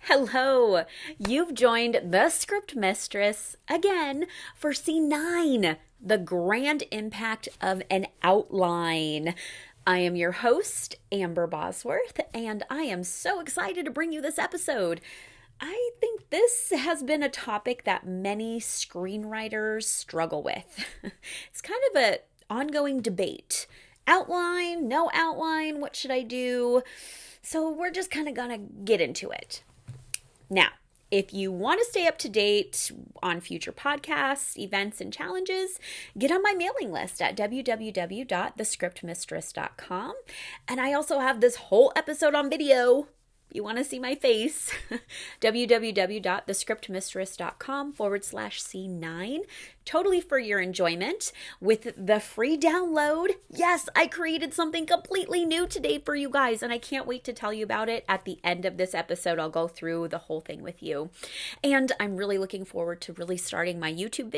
Hello, you've joined the Script Mistress again for C9, the grand impact of an outline. I am your host, Amber Bosworth, and I am so excited to bring you this episode. I think this has been a topic that many screenwriters struggle with. It's kind of an ongoing debate. Outline, no outline, what should I do? So we're just kind of gonna get into it. Now, if you want to stay up to date on future podcasts, events, and challenges, get on my mailing list at www.thescriptmistress.com. And I also have this whole episode on video. You want to see my face? www.thescriptmistress.com/C9. Totally for your enjoyment with the free download. Yes, I created something completely new today for you guys, and I can't wait to tell you about it. At the end of this episode, I'll go through the whole thing with you. And I'm really looking forward to really starting my YouTube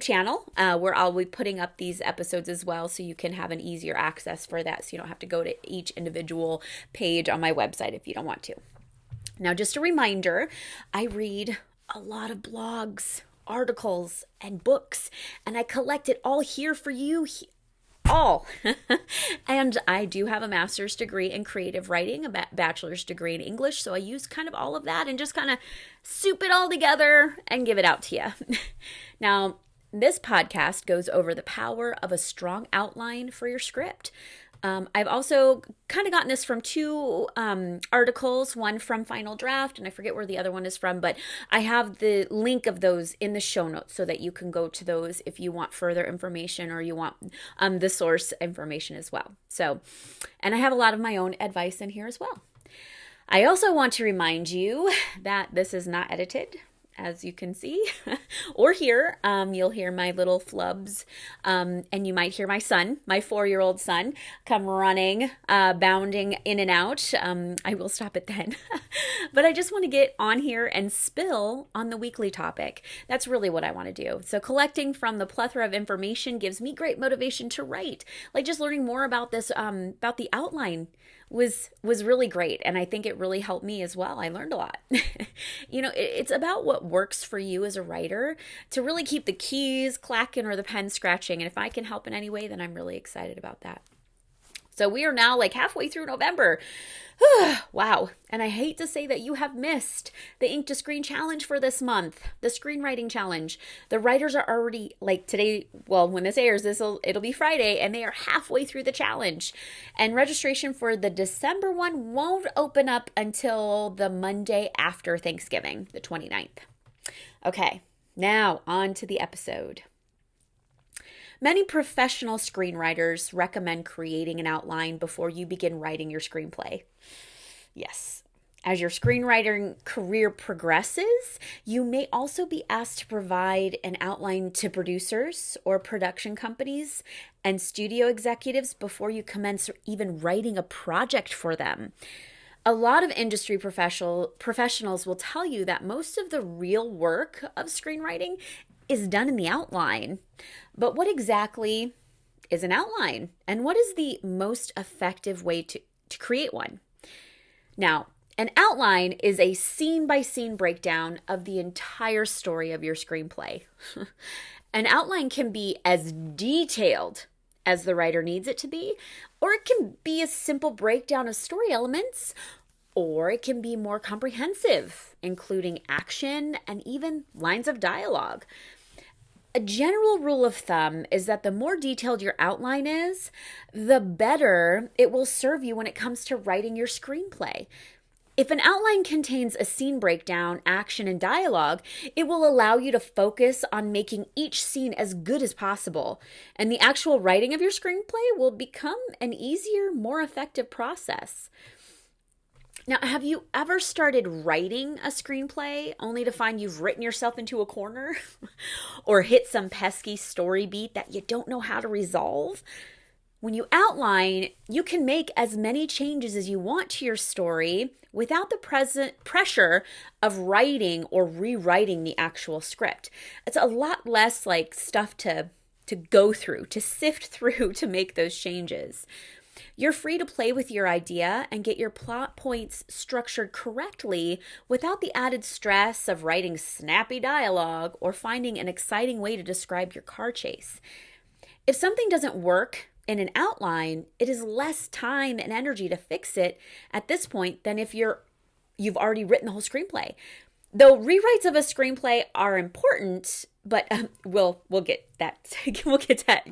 channel, where I'll be putting up these episodes as well, so you can have an easier access for that, so you don't have to go to each individual page on my website if you don't want to. Now, just a reminder, I read a lot of blogs, articles, and books, and I collect it all here for you. All. And I do have a master's degree in creative writing, a bachelor's degree in English, so I use kind of all of that and just kind of soup it all together and give it out to you. Now, this podcast goes over the power of a strong outline for your script. I've also kind of gotten this from two articles, one from Final Draft, and I forget where the other one is from, but I have the link of those in the show notes so that you can go to those if you want further information or you want the source information as well. So, and I have a lot of my own advice in here as well. I also want to remind you that this is not edited. As you can see or hear, you'll hear my little flubs, and you might hear my son, my 4-year-old son, come running, bounding in and out. I will stop it then. But I just want to get on here and spill on the weekly topic. That's really what I want to do. So collecting from the plethora of information gives me great motivation to write. Like just learning more about this, about the outline was really great, and I think it really helped me as well. I learned a lot. It's about what works for you as a writer to really keep the keys clacking or the pen scratching, and if I can help in any way, then I'm really excited about that. So we are now like halfway through November. Wow. And I hate to say that you have missed the Ink to Screen challenge for this month, the screenwriting challenge. The writers are already like today, well, when this airs, it'll be Friday, and they are halfway through the challenge. And registration for the December one won't open up until the Monday after Thanksgiving, the 29th. Okay, now on to the episode. Many professional screenwriters recommend creating an outline before you begin writing your screenplay. Yes. As your screenwriting career progresses, you may also be asked to provide an outline to producers or production companies and studio executives before you commence even writing a project for them. A lot of industry professionals will tell you that most of the real work of screenwriting is done in the outline. But what exactly is an outline? And what is the most effective way to create one? Now, an outline is a scene-by-scene breakdown of the entire story of your screenplay. An outline can be as detailed as the writer needs it to be, or it can be a simple breakdown of story elements, or it can be more comprehensive, including action and even lines of dialogue. A general rule of thumb is that the more detailed your outline is, the better it will serve you when it comes to writing your screenplay. If an outline contains a scene breakdown, action, and dialogue, it will allow you to focus on making each scene as good as possible, and the actual writing of your screenplay will become an easier, more effective process. Now, have you ever started writing a screenplay only to find you've written yourself into a corner or hit some pesky story beat that you don't know how to resolve? When you outline, you can make as many changes as you want to your story without the pressure of writing or rewriting the actual script. It's a lot less like stuff to go through, to sift through to make those changes. You're free to play with your idea and get your plot points structured correctly without the added stress of writing snappy dialogue or finding an exciting way to describe your car chase. If something doesn't work in an outline, it is less time and energy to fix it at this point than if you've already written the whole screenplay. Though rewrites of a screenplay are important, but we'll get that. We'll get to that.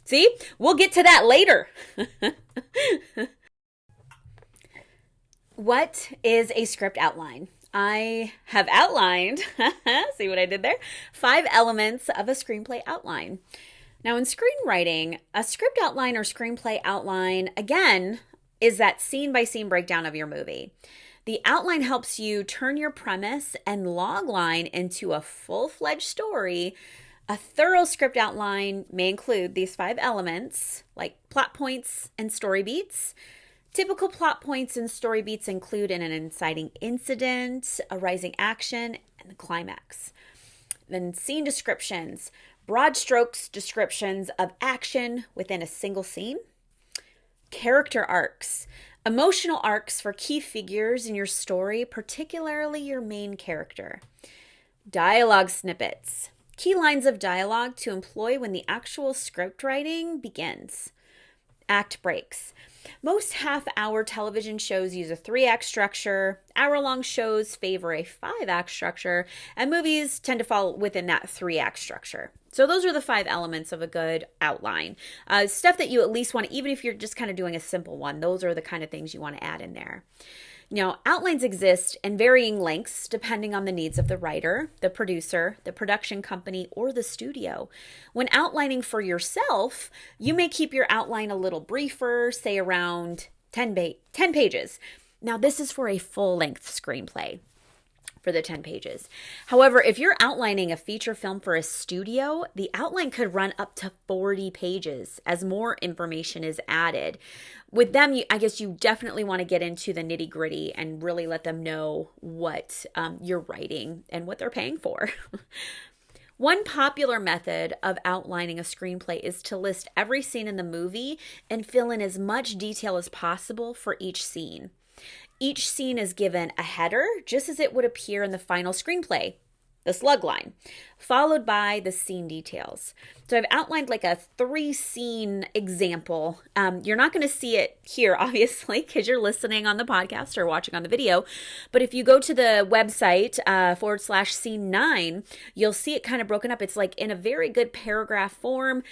See, we'll get to that later. What is a script outline? I have outlined, see what I did there? 5 elements of a screenplay outline. Now, in screenwriting, a script outline or screenplay outline, again, is that scene-by-scene breakdown of your movie. The outline helps you turn your premise and logline into a full-fledged story. A thorough script outline may include these 5 elements, like plot points and story beats. Typical plot points and story beats include an inciting incident, a rising action, and the climax. Then scene descriptions. Broad strokes descriptions of action within a single scene. Character arcs. Emotional arcs for key figures in your story, particularly your main character. Dialogue snippets. Key lines of dialogue to employ when the actual script writing begins. Act breaks. Most half-hour television shows use a 3-act structure. Hour-long shows favor a 5-act structure, and movies tend to fall within that 3-act structure. So those are the 5 elements of a good outline. Stuff that you at least want, even if you're just kind of doing a simple one, those are the kind of things you want to add in there. Now, outlines exist in varying lengths depending on the needs of the writer, the producer, the production company, or the studio. When outlining for yourself, you may keep your outline a little briefer, say around 10 pages. Now, this is for a full-length screenplay. For the 10 pages. However, if you're outlining a feature film for a studio, the outline could run up to 40 pages as more information is added. With them, I guess you definitely want to get into the nitty gritty and really let them know what you're writing and what they're paying for. One popular method of outlining a screenplay is to list every scene in the movie and fill in as much detail as possible for each scene. Each scene is given a header, just as it would appear in the final screenplay, the slug line, followed by the scene details. So I've outlined like a 3-scene example. You're not going to see it here, obviously, because you're listening on the podcast or watching on the video. But if you go to the website /scene 9, you'll see it kind of broken up. It's like in a very good paragraph form,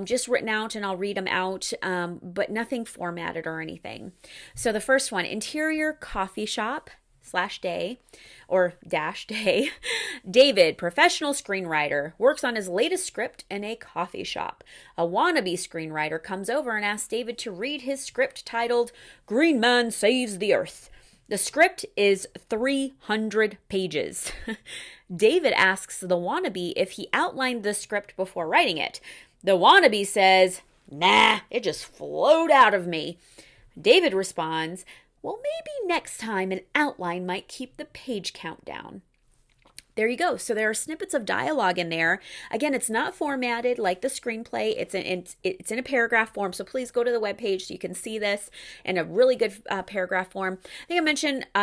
just written out, and I'll read them out, but nothing formatted or anything. So the first one, interior coffee shop /day or -day. David, professional screenwriter, works on his latest script in a coffee shop. A wannabe screenwriter comes over and asks David to read his script titled Green Man Saves the Earth. The script is 300 pages. David asks the wannabe if he outlined the script before writing it. The wannabe says, "Nah, it just flowed out of me." David responds, "Well, maybe next time an outline might keep the page count down." There you go. So there are snippets of dialogue in there. Again, it's not formatted like the screenplay. It's in a paragraph form. So please go to the webpage so you can see this in a really good paragraph form. I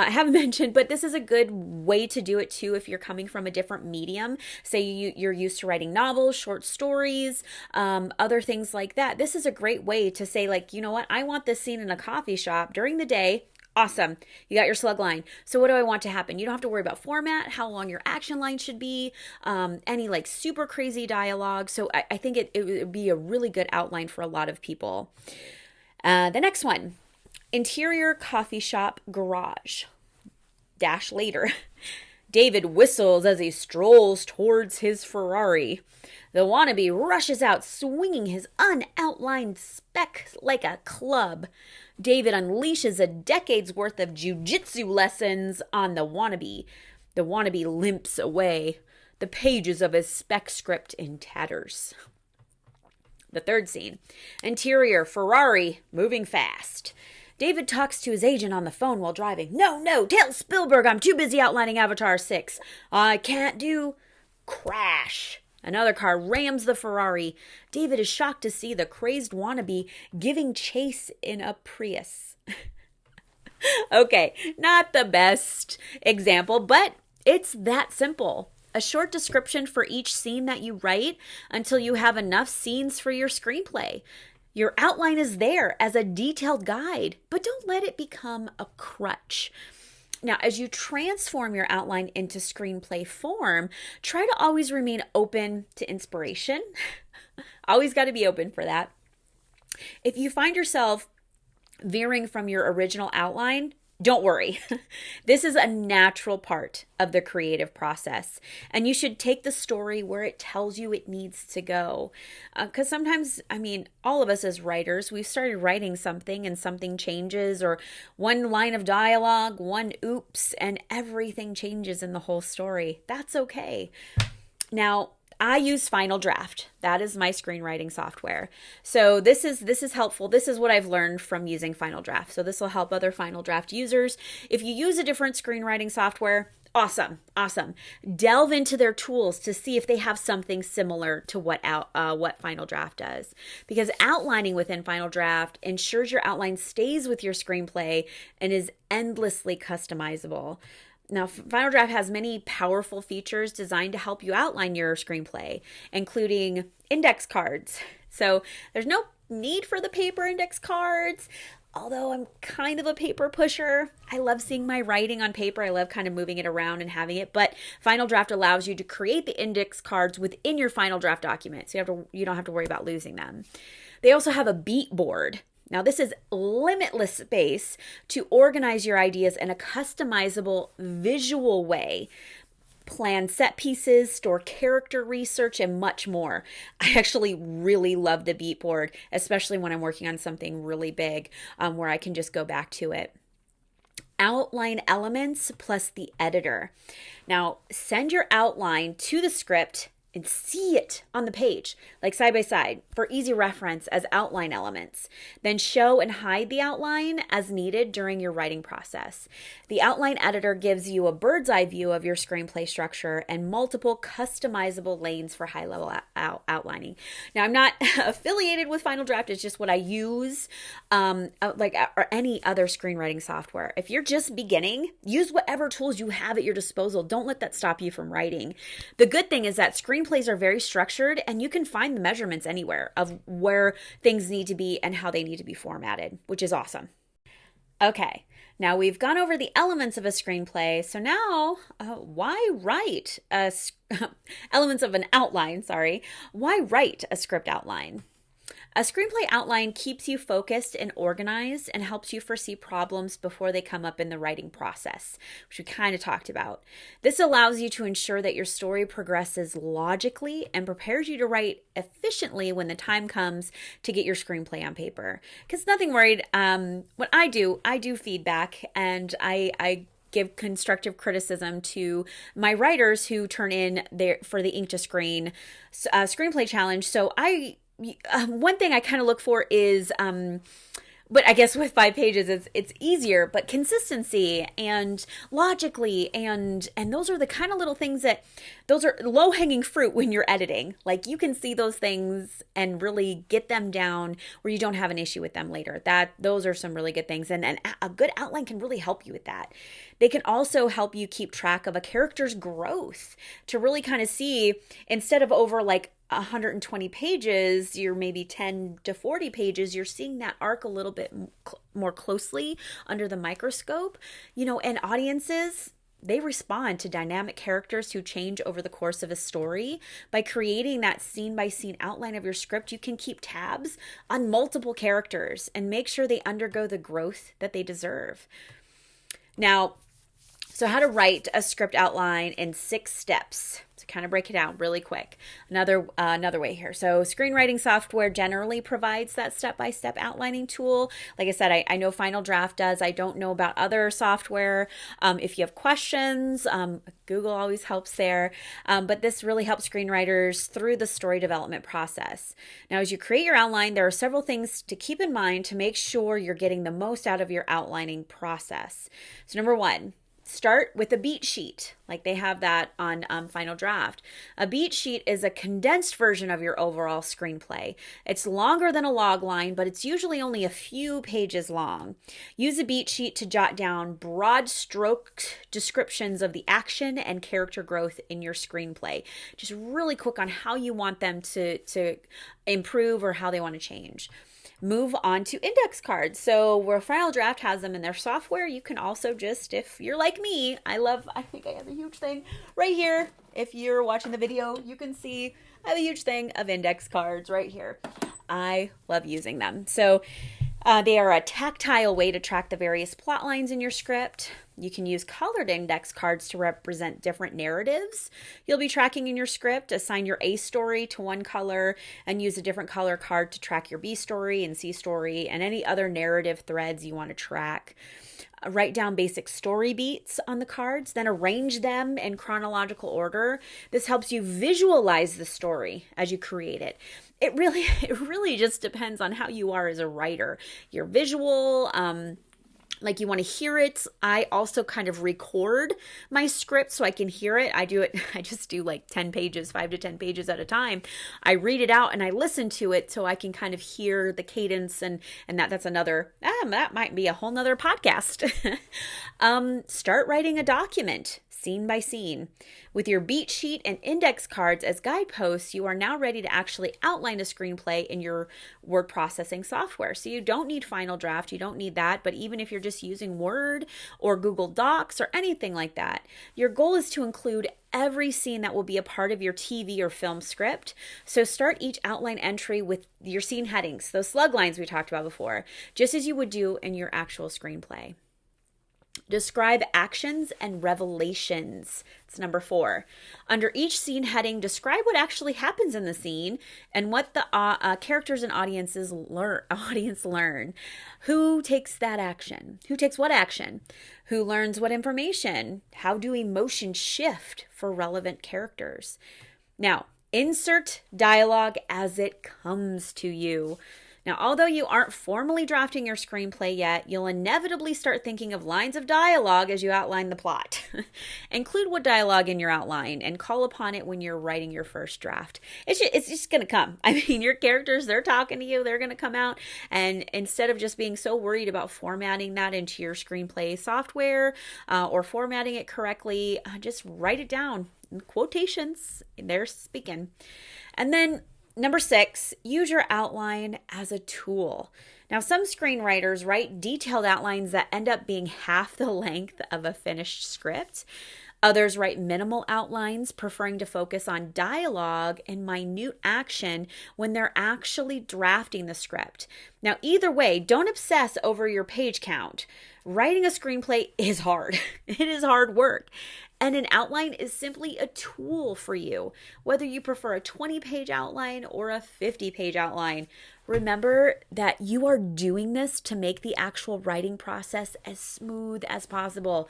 haven't mentioned, but this is a good way to do it too if you're coming from a different medium. Say you're used to writing novels, short stories, other things like that. This is a great way to say, like, you know what? I want this scene in a coffee shop during the day. Awesome. You got your slug line. So what do I want to happen? You don't have to worry about format, how long your action line should be, any like super crazy dialogue. So I think it would be a really good outline for a lot of people. The next one, interior coffee shop garage -later. David whistles as he strolls towards his Ferrari. The wannabe rushes out, swinging his unoutlined spec like a club. David unleashes a decade's worth of jujitsu lessons on the wannabe. The wannabe limps away, the pages of his spec script in tatters. The third scene, interior Ferrari, moving fast. David talks to his agent on the phone while driving. No, tell Spielberg I'm too busy outlining Avatar 6. I can't do crash. Another car rams the Ferrari. David is shocked to see the crazed wannabe giving chase in a Prius. Okay, not the best example, but it's that simple. A short description for each scene that you write until you have enough scenes for your screenplay. Your outline is there as a detailed guide, but don't let it become a crutch. Now, as you transform your outline into screenplay form, try to always remain open to inspiration. Always got to be open for that. If you find yourself veering from your original outline, don't worry. This is a natural part of the creative process, and you should take the story where it tells you it needs to go. Because sometimes, all of us as writers, we've started writing something and something changes, or one line of dialogue, one oops, and everything changes in the whole story. That's okay. Now, I use Final Draft. That is my screenwriting software. So this is helpful. This is what I've learned from using Final Draft. So this will help other Final Draft users. If you use a different screenwriting software, awesome. Delve into their tools to see if they have something similar to what Final Draft does. Because outlining within Final Draft ensures your outline stays with your screenplay and is endlessly customizable. Now, Final Draft has many powerful features designed to help you outline your screenplay, including index cards. So there's no need for the paper index cards, although I'm kind of a paper pusher. I love seeing my writing on paper. I love kind of moving it around and having it, but Final Draft allows you to create the index cards within your Final Draft document, so you don't have to worry about losing them. They also have a beat board. Now, this is limitless space to organize your ideas in a customizable visual way. Plan set pieces, store character research, and much more. I actually really love the beat board, especially when I'm working on something really big where I can just go back to it. Outline elements plus the editor. Now, send your outline to the script and see it on the page, like side by side, for easy reference as outline elements. Then show and hide the outline as needed during your writing process. The outline editor gives you a bird's eye view of your screenplay structure and multiple customizable lanes for high-level outlining. Now, I'm not affiliated with Final Draft. It's just what I use, or any other screenwriting software. If you're just beginning, use whatever tools you have at your disposal. Don't let that stop you from writing. The good thing is that screenplays are very structured, and you can find the measurements anywhere of where things need to be and how they need to be formatted, which is awesome. Okay, now we've gone over the elements of a screenplay. So now, why write elements of an outline? Why write a script outline? A screenplay outline keeps you focused and organized and helps you foresee problems before they come up in the writing process, which we kind of talked about. This allows you to ensure that your story progresses logically and prepares you to write efficiently when the time comes to get your screenplay on paper. Because nothing worried, what I do feedback, and I give constructive criticism to my writers who turn in for the Ink to Screen screenplay challenge. So one thing I kind of look for is, but I guess with 5 pages, it's easier, but consistency and logically, and those are the kind of little things those are low-hanging fruit when you're editing. Like, you can see those things and really get them down where you don't have an issue with them later. Those are some really good things, and a good outline can really help you with that. They can also help you keep track of a character's growth to really kind of see, instead of over like 120 pages, you're maybe 10 to 40 pages, you're seeing that arc a little bit more closely under the microscope, and audiences, they respond to dynamic characters who change over the course of a story. By creating that scene-by-scene outline of your script, you can keep tabs on multiple characters and make sure they undergo the growth that they deserve. Now, so how to write a script outline in 6 steps. To kind of break it down really quick. Another way here. So screenwriting software generally provides that step-by-step outlining tool. Like I said, I know Final Draft does. I don't know about other software. If you have questions, Google always helps there. But this really helps screenwriters through the story development process. Now, as you create your outline, there are several things to keep in mind to make sure you're getting the most out of your outlining process. So number 1, start with a beat sheet, like they have that on Final Draft. A beat sheet is a condensed version of your overall screenplay. It's longer than a log line, but it's usually only a few pages long. Use a beat sheet to jot down broad stroke descriptions of the action and character growth in your screenplay. Just really quick on how you want them to improve or how they want to change. Move on to index cards. So where Final Draft has them in their software, you can also just, if you're like me, I think I have a huge thing right here. If you're watching the video, you can see I have a huge thing of index cards right here. I love using them. So they are a tactile way to track the various plot lines in your script. You can use colored index cards to represent different narratives you'll be tracking in your script. Assign your A story to one color and use a different color card to track your B story and C story and any other narrative threads you want to track. Write down basic story beats on the cards, then arrange them in chronological order. This helps you visualize the story as you create it. It really just depends on how you are as a writer. You're visual, like you want to hear it. I also kind of record my script so I can hear it. I just do like 10 pages, 5 to 10 pages at a time. I read it out and I listen to it so I can kind of hear the cadence and that's another, that might be a whole nother podcast. Start writing a document, scene by scene. With your beat sheet and index cards as guideposts, you are now ready to actually outline a screenplay in your word processing software. So you don't need Final Draft, you don't need that, but even if you're just using Word or Google Docs or anything like that, your goal is to include every scene that will be a part of your TV or film script. So start each outline entry with your scene headings, those slug lines we talked about before, just as you would do in your actual screenplay. Describe actions and revelations. It's number 4. Under each scene heading, describe what actually happens in the scene and what the characters and audience learn. Who takes that action? Who takes what action? Who learns what information? How do emotions shift for relevant characters? Now, insert dialogue as it comes to you. Now, although you aren't formally drafting your screenplay yet, you'll inevitably start thinking of lines of dialogue as you outline the plot. Include what dialogue in your outline and call upon it when you're writing your first draft. It's just going to come. I mean, your characters, they're talking to you, they're going to come out. And instead of just being so worried about formatting that into your screenplay software or formatting it correctly, just write it down in quotations. They're speaking. And then number 6, use your outline as a tool. Now, some screenwriters write detailed outlines that end up being half the length of a finished script. Others write minimal outlines, preferring to focus on dialogue and minute action when they're actually drafting the script. Now, either way, don't obsess over your page count. Writing a screenplay is hard. It is hard work. And an outline is simply a tool for you, whether you prefer a 20-page outline or a 50-page outline. Remember that you are doing this to make the actual writing process as smooth as possible.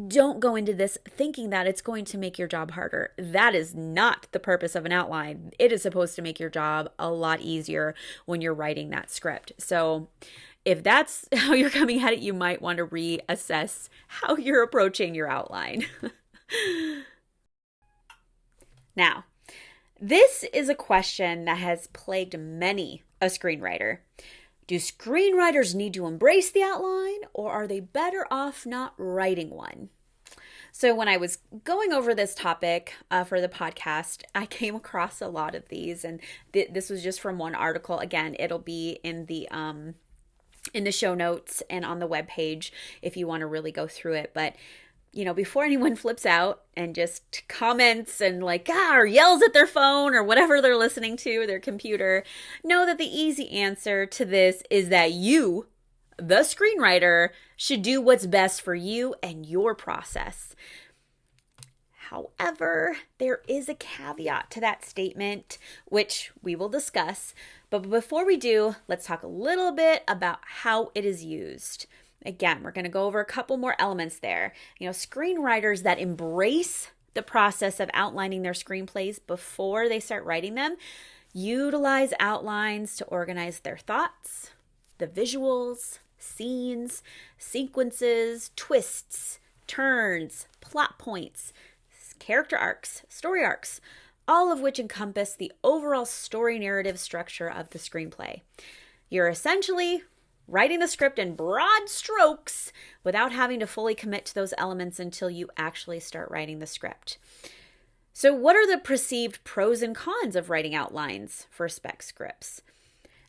Don't go into this thinking that it's going to make your job harder. That is not the purpose of an outline. It is supposed to make your job a lot easier when you're writing that script. So if that's how you're coming at it, you might want to reassess how you're approaching your outline. Now, this is a question that has plagued many a screenwriter. Do screenwriters need to embrace the outline, or are they better off not writing one? So when I was going over this topic for the podcast, I came across a lot of these, and this was just from one article. Again, it'll be in the show notes and on the webpage if you want to really go through it. But before anyone flips out and just comments and or yells at their phone or whatever they're listening to, their computer, know that the easy answer to this is that you, the screenwriter, should do what's best for you and your process. However, there is a caveat to that statement, which we will discuss. But before we do, let's talk a little bit about how it is used. Again, we're going to go over a couple more elements there. Screenwriters that embrace the process of outlining their screenplays before they start writing them utilize outlines to organize their thoughts, the visuals, scenes, sequences, twists, turns, plot points, character arcs, story arcs, all of which encompass the overall story narrative structure of the screenplay. You're essentially writing the script in broad strokes without having to fully commit to those elements until you actually start writing the script. So what are the perceived pros and cons of writing outlines for spec scripts?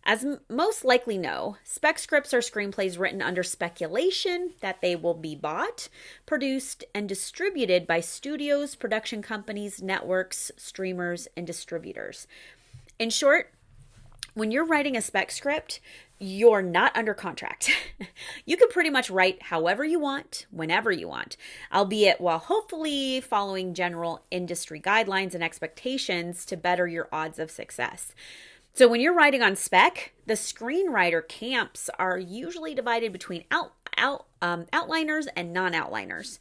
As most likely know, spec scripts are screenplays written under speculation that they will be bought, produced, and distributed by studios, production companies, networks, streamers, and distributors. In short, when you're writing a spec script, you're not under contract. You can pretty much write however you want, whenever you want, albeit while hopefully following general industry guidelines and expectations to better your odds of success. So when you're writing on spec, the screenwriter camps are usually divided between outliners and non-outliners.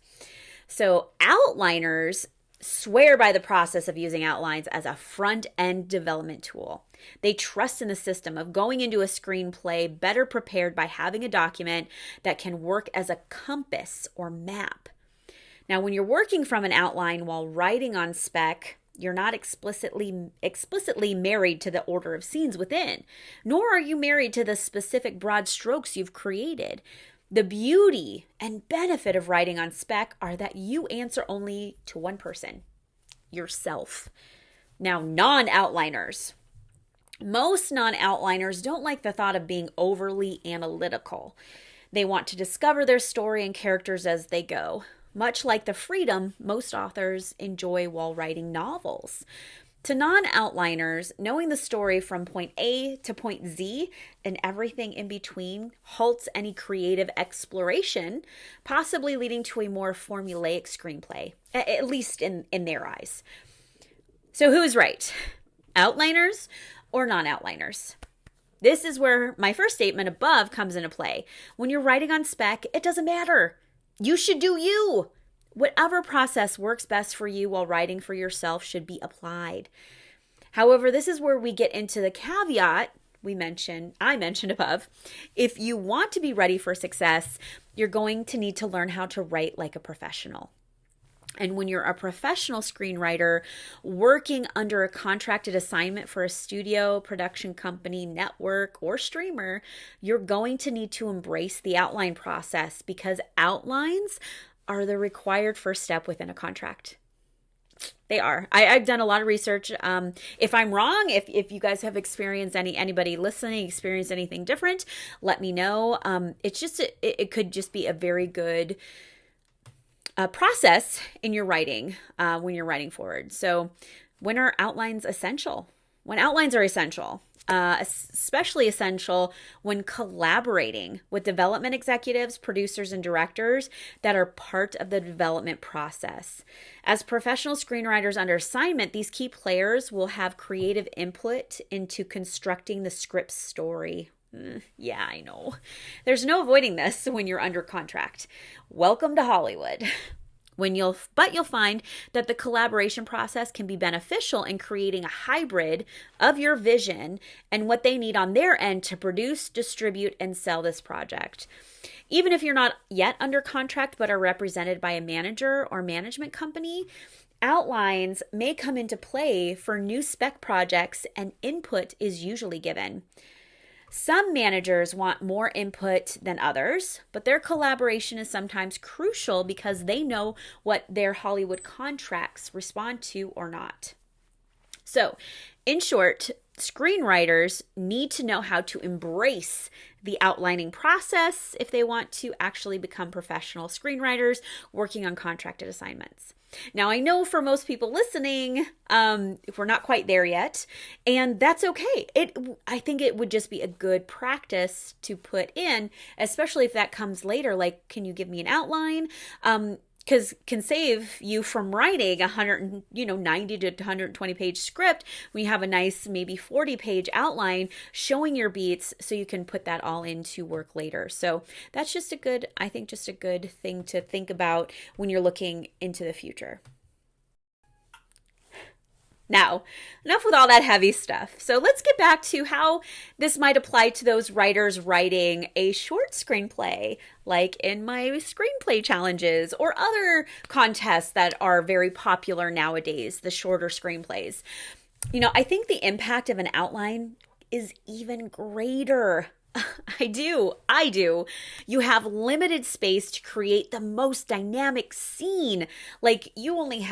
So outliners swear by the process of using outlines as a front-end development tool. They trust in the system of going into a screenplay better prepared by having a document that can work as a compass or map. Now, when you're working from an outline while writing on spec, you're not explicitly married to the order of scenes within, nor are you married to the specific broad strokes you've created. The beauty and benefit of writing on spec are that you answer only to one person, yourself. Now, non-outliners. Most non-outliners don't like the thought of being overly analytical. They want to discover their story and characters as they go, much like the freedom most authors enjoy while writing novels. To non-outliners, knowing the story from point A to point Z and everything in between halts any creative exploration, possibly leading to a more formulaic screenplay, at least in their eyes. So who is right? Outliners or non-outliners? This is where my first statement above comes into play. When you're writing on spec, it doesn't matter. You should do you. Whatever process works best for you while writing for yourself should be applied. However, this is where we get into the caveat I mentioned above. If you want to be ready for success, you're going to need to learn how to write like a professional. And when you're a professional screenwriter working under a contracted assignment for a studio, production company, network, or streamer, you're going to need to embrace the outline process because outlines are the required first step within a contract. They are. I've done a lot of research. If I'm wrong, if you guys have experienced anybody listening, experienced anything different, let me know. It could just be a very good process in your writing when you're writing forward. So when are outlines essential? When outlines are essential, especially essential when collaborating with development executives, producers, and directors that are part of the development process. As professional screenwriters under assignment, these key players will have creative input into constructing the script story. Yeah, I know. There's no avoiding this when you're under contract. Welcome to Hollywood. But you'll find that the collaboration process can be beneficial in creating a hybrid of your vision and what they need on their end to produce, distribute, and sell this project. Even if you're not yet under contract but are represented by a manager or management company, outlines may come into play for new spec projects and input is usually given. Some managers want more input than others, but their collaboration is sometimes crucial because they know what their Hollywood contracts respond to or not. So, in short, screenwriters need to know how to embrace the outlining process if they want to actually become professional screenwriters working on contracted assignments. Now, I know for most people listening, if we're not quite there yet, and that's okay. I think it would just be a good practice to put in, especially if that comes later. Like, can you give me an outline? Because can save you from writing 90 to 120 page script when you have a nice maybe 40 page outline showing your beats so you can put that all into work later. So that's just a good thing to think about when you're looking into the future. Now, enough with all that heavy stuff. So let's get back to how this might apply to those writers writing a short screenplay, like in my screenplay challenges or other contests that are very popular nowadays, the shorter screenplays. I think the impact of an outline is even greater. I do. You have limited space to create the most dynamic scene. Like you need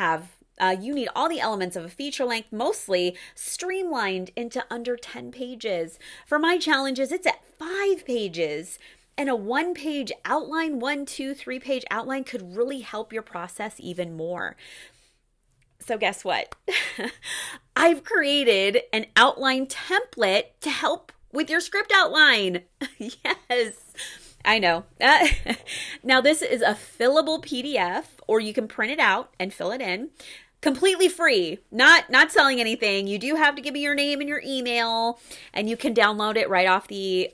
all the elements of a feature length, mostly streamlined into under 10 pages. For my challenges, it's at 5 pages. And a 1-page outline, 1, 2, 3-page outline could really help your process even more. So guess what? I've created an outline template to help with your script outline. Yes, I know. Now this is a fillable PDF, or you can print it out and fill it in. Completely free, not selling anything. You do have to give me your name and your email, and you can download it right off the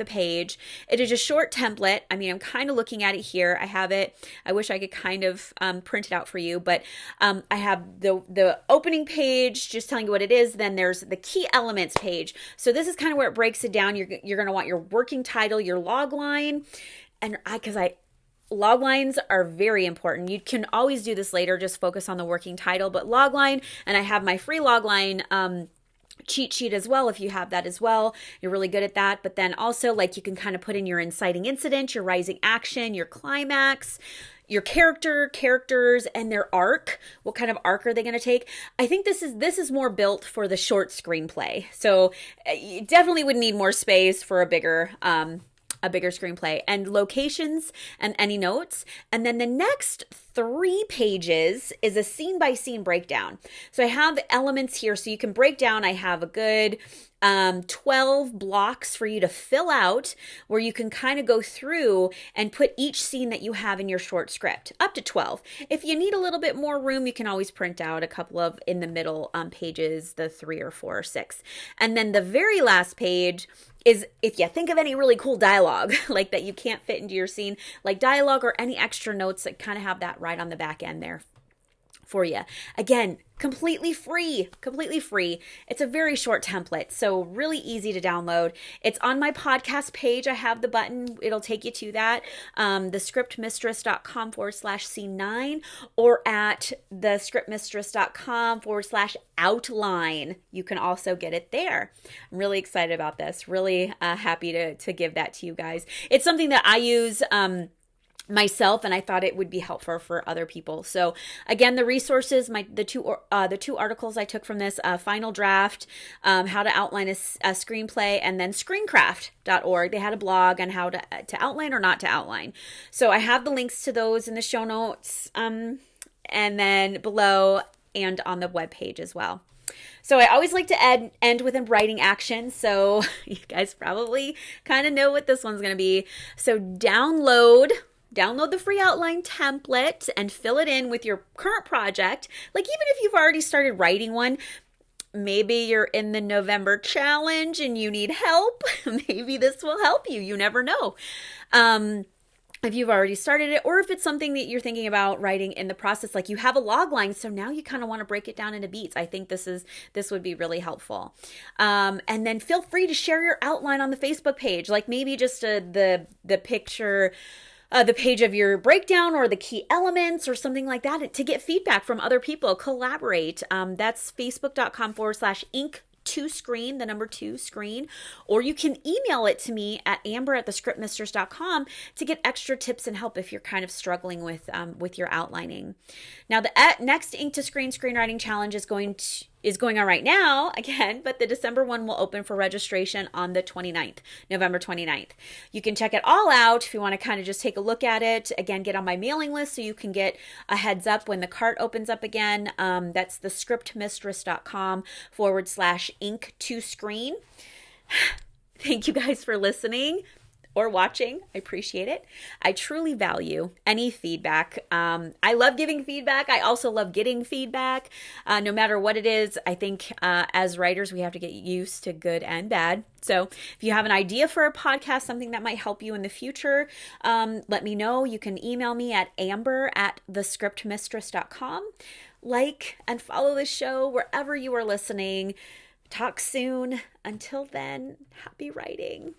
page. It is a short template. I mean, I'm kind of looking at it here. I have it. I wish I could kind of print it out for you, but I have the opening page, just telling you what it is. Then there's the key elements page. So this is kind of where it breaks it down. You're going to want your working title, your log line, and log lines are very important. You can always do this later, just focus on the working title, but log line, and I have my free log line cheat sheet as well. If you have that as well, you're really good at that. But then also, like, you can kind of put in your inciting incident, your rising action, your climax, your characters and their arc. What kind of arc are they going to take? I think this is more built for the short screenplay. So you definitely would need more space for a bigger screenplay, and locations and any notes. And then the next 3 pages is a scene by scene breakdown. So I have elements here so you can break down. I have a good 12 blocks for you to fill out, where you can kind of go through and put each scene that you have in your short script, up to 12. If you need a little bit more room, you can always print out a couple of in the middle pages, the 3 or 4 or 6. And then the very last page is if you think of any really cool dialogue like that you can't fit into your scene, like dialogue or any extra notes that kind of have that right on the back end there for you. Again, completely free. It's a very short template, so really easy to download. It's on my podcast page. I have the button. It'll take you to that. The scriptmistress.com/C9 or at the scriptmistress.com/outline. You can also get it there. I'm really excited about this. Really happy to give that to you guys. It's something that I use myself, and I thought it would be helpful for other people. So again, the resources, the two articles I took from this, Final Draft, how to outline a screenplay, and then screencraft.org. They had a blog on how to outline or not to outline. So I have the links to those in the show notes, and then below and on the webpage as well. So I always like to end with a writing action. So you guys probably kind of know what this one's going to be. So download the free outline template and fill it in with your current project. Like, even if you've already started writing one, maybe you're in the November challenge and you need help. Maybe this will help you. You never know. If you've already started it, or if it's something that you're thinking about writing in the process, like you have a log line, so now you kind of want to break it down into beats. I think this would be really helpful. And then feel free to share your outline on the Facebook page, like maybe just the picture, the page of your breakdown or the key elements or something like that, to get feedback from other people. Collaborate. That's facebook.com/Inc. to screen, the number 2 screen, or you can email it to me at amber@thescriptmistress.com to get extra tips and help if you're kind of struggling with your outlining. Now, the next Ink to Screen screenwriting challenge is going on right now again, but the December one will open for registration on the 29th, November 29th. You can check it all out if you want to kind of just take a look at it. Again, get on my mailing list so you can get a heads up when the cart opens up again. That's the scriptmistress.com/Ink to Screen. Thank you guys for listening. or watching. I appreciate it. I truly value any feedback. I love giving feedback. I also love getting feedback. No matter what it is, I think as writers, we have to get used to good and bad. So if you have an idea for a podcast, something that might help you in the future, let me know. You can email me at amber@thescriptmistress.com. Like and follow the show wherever you are listening. Talk soon. Until then, happy writing.